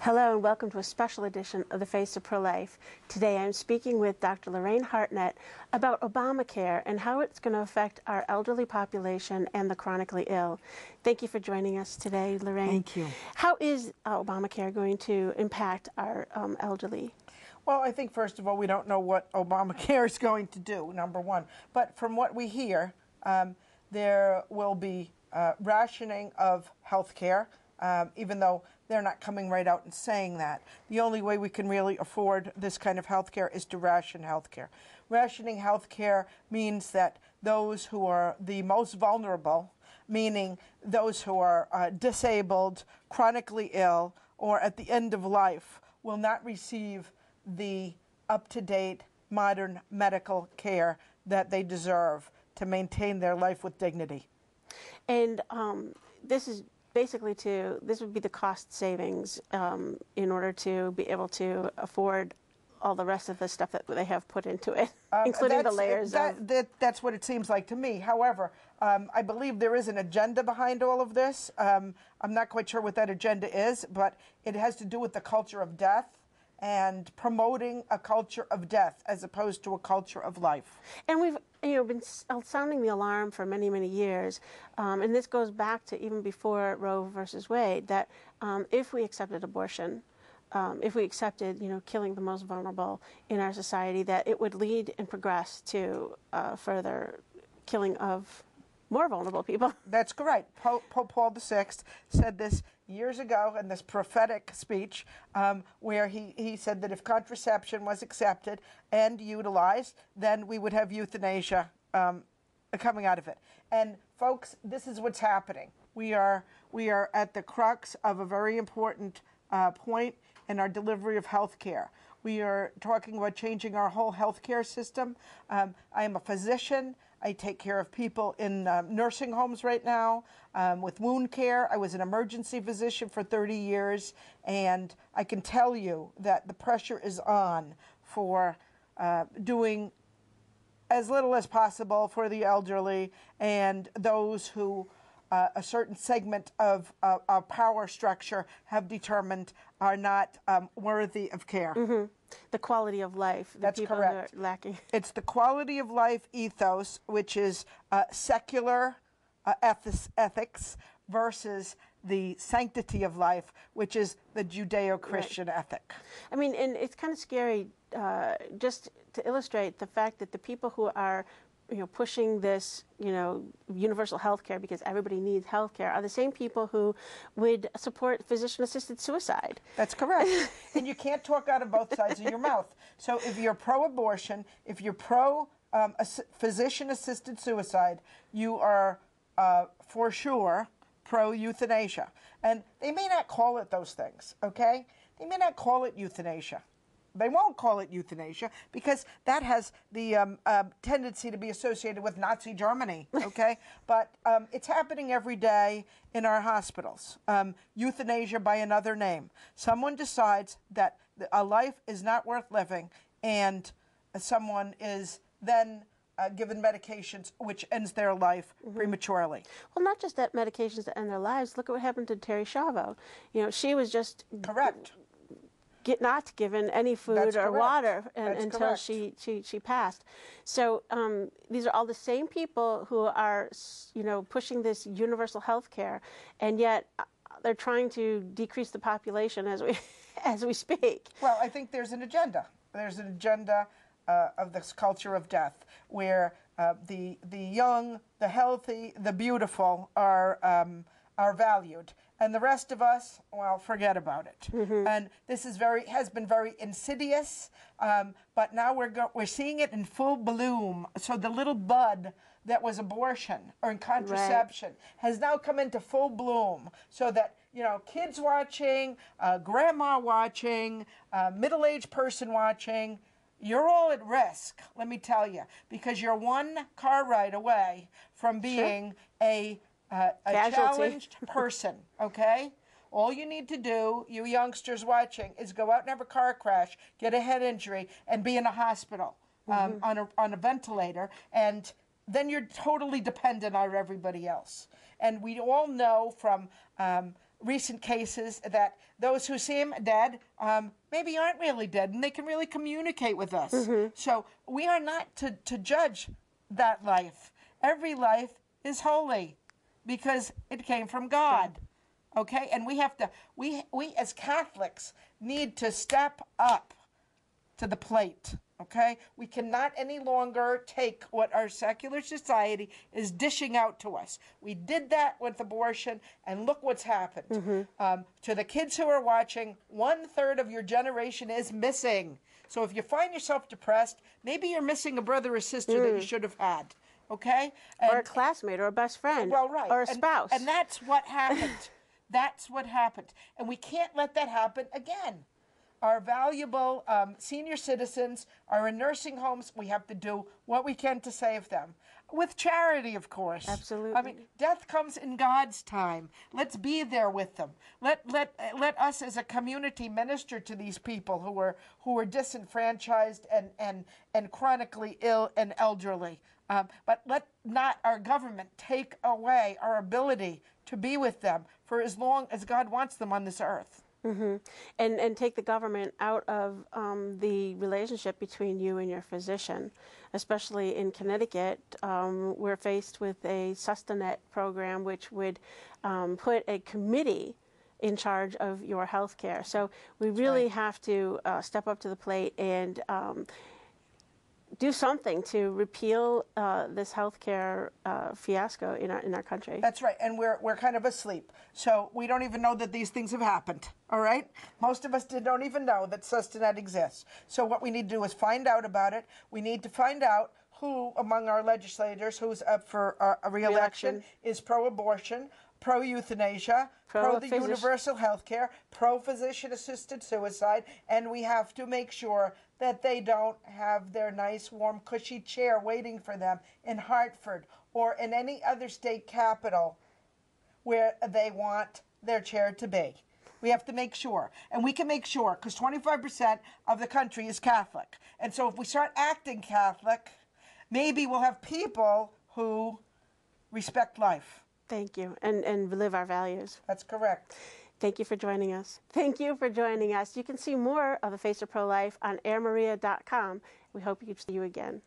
Hello and welcome to a special edition of the Face of Pro-Life. Today I'm speaking with Dr. Lorraine Hartnett about Obamacare and how it's going to affect our elderly population and the chronically ill. Thank you for joining us today, Lorraine. Thank you. How is Obamacare going to impact our elderly? Well, I think first of all, we don't know what Obamacare is going to do, number one. But from what we hear, there will be rationing of health care, even though they're not coming right out and saying that. The only way we can really afford this kind of health care is to ration health care. Rationing health care means that those who are the most vulnerable, meaning those who are disabled, chronically ill, or at the end of life, will not receive the up-to-date modern medical care that they deserve to maintain their life with dignity. And this is basically this would be the cost savings in order to be able to afford all the rest of the stuff that they have put into it, including the layers that's what it seems like to me. However, I believe there is an agenda behind all of this. I'm not quite sure what that agenda is, but it has to do with the culture of death and promoting a culture of death as opposed to a culture of life. And we've been sounding the alarm for many, many years, and this goes back to even before Roe versus Wade, that if we accepted abortion, if we accepted, killing the most vulnerable in our society, that it would lead and progress to further killing of more vulnerable people. That's correct. Pope Paul VI said this years ago in this prophetic speech where he said that if contraception was accepted and utilized, then we would have euthanasia coming out of it. And folks, this is what's happening. We are at the crux of a very important point in our delivery of health care. We are talking about changing our whole health care system. I am a physician. I take care of people in nursing homes right now with wound care. I was an emergency physician for 30 years, and I can tell you that the pressure is on for doing as little as possible for the elderly and those who a certain segment of our power structure have determined are not worthy of care. Mm-hmm. The quality of life. That's correct. That are lacking. It's the quality of life ethos, which is secular ethics, versus the sanctity of life, which is the Judeo-Christian ethic. I mean, and it's kind of scary just to illustrate the fact that the people who are pushing this, universal health care because everybody needs health care are the same people who would support physician-assisted suicide. That's correct. And you can't talk out of both sides of your mouth. So if you're pro-abortion, if you're pro-physician-assisted suicide, you are for sure pro-euthanasia. And they may not call it those things, okay? They may not call it euthanasia. They won't call it euthanasia because that has the tendency to be associated with Nazi Germany, okay? But it's happening every day in our hospitals. Euthanasia by another name. Someone decides that a life is not worth living, and someone is then given medications which ends their life prematurely. Well, not just that medications that end their lives. Look at what happened to Terry Schiavo. She was just... Correct. Not given any food or water until she passed. So these are all the same people who are, pushing this universal health care, and yet they're trying to decrease the population as we speak. Well, I think there's an agenda. There's an agenda of this culture of death, where the young, the healthy, the beautiful are valued. And the rest of us, well, forget about it. Mm-hmm. And this is has been very insidious, but now we're seeing it in full bloom. So the little bud that was abortion or contraception has now come into full bloom, so that kids watching, grandma watching, middle-aged person watching. You're all at risk, let me tell you, because you're one car ride away from being a challenged person, okay? All you need to do, you youngsters watching, is go out and have a car crash, get a head injury, and be in a hospital on a ventilator, and then you're totally dependent on everybody else. And we all know from recent cases that those who seem dead maybe aren't really dead, and they can really communicate with us. So we are not to judge that life. Every life is holy because it came from God. Okay? And we have to, we as Catholics need to step up to the plate. Okay? We cannot any longer take what our secular society is dishing out to us. We did that with abortion, and look what's happened. To the kids who are watching, 1/3 of your generation is missing. So if you find yourself depressed, maybe you're missing a brother or sister that you should have had. Okay? Or a classmate, or a best friend, well, right. or a spouse. And that's what happened. That's what happened. And we can't let that happen again. Our valuable senior citizens are in nursing homes. We have to do what we can to save them. With charity, of course. Absolutely. I mean, death comes in God's time. Let's be there with them. Let us as a community minister to these people who are disenfranchised and chronically ill and elderly. But let not our government take away our ability to be with them for as long as God wants them on this earth. And take the government out of the relationship between you and your physician. Especially in Connecticut, we're faced with a sustanet program which would put a committee in charge of your health care. So we really have to step up to the plate and do something to repeal this healthcare fiasco in our country. That's right, and we're kind of asleep, so we don't even know that these things have happened. All right, most of us don't even know that sustanet exists. So what we need to do is find out about it. We need to find out who among our legislators who's up for a re-election is pro-abortion, pro-euthanasia, pro the universal health care, pro-physician-assisted suicide, and we have to make sure that they don't have their nice, warm, cushy chair waiting for them in Hartford or in any other state capital where they want their chair to be. We have to make sure. And we can make sure because 25% of the country is Catholic. And so if we start acting Catholic, maybe we'll have people who respect life. Thank you, and live our values. That's correct. Thank you for joining us. Thank you for joining us. You can see more of The Face of Pro-Life on airmaria.com. We hope to see you again.